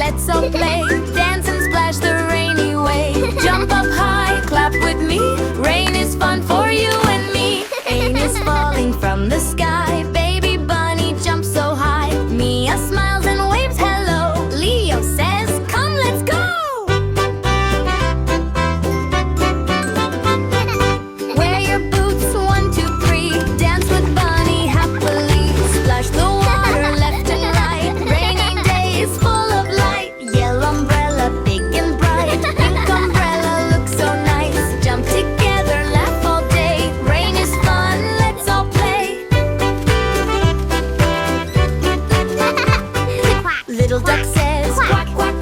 let's all play. Dance and splash the rainy way. Jump up high, clap with me. Rain is fun for you and me. Rain is falling from the sky. Baby bunny jumps so high. Mia smiles and waves hello. Leo says, come, let's go. Wear your boots, 1, 2, 3. Dance with bunny happily. Splash the water left and right. Rainy days full of light. Yellow umbrella, big and bright. Pink umbrella looks so nice. Jump together, laugh all day. Rain is fun, let's all play. Little duck says, quack, quack,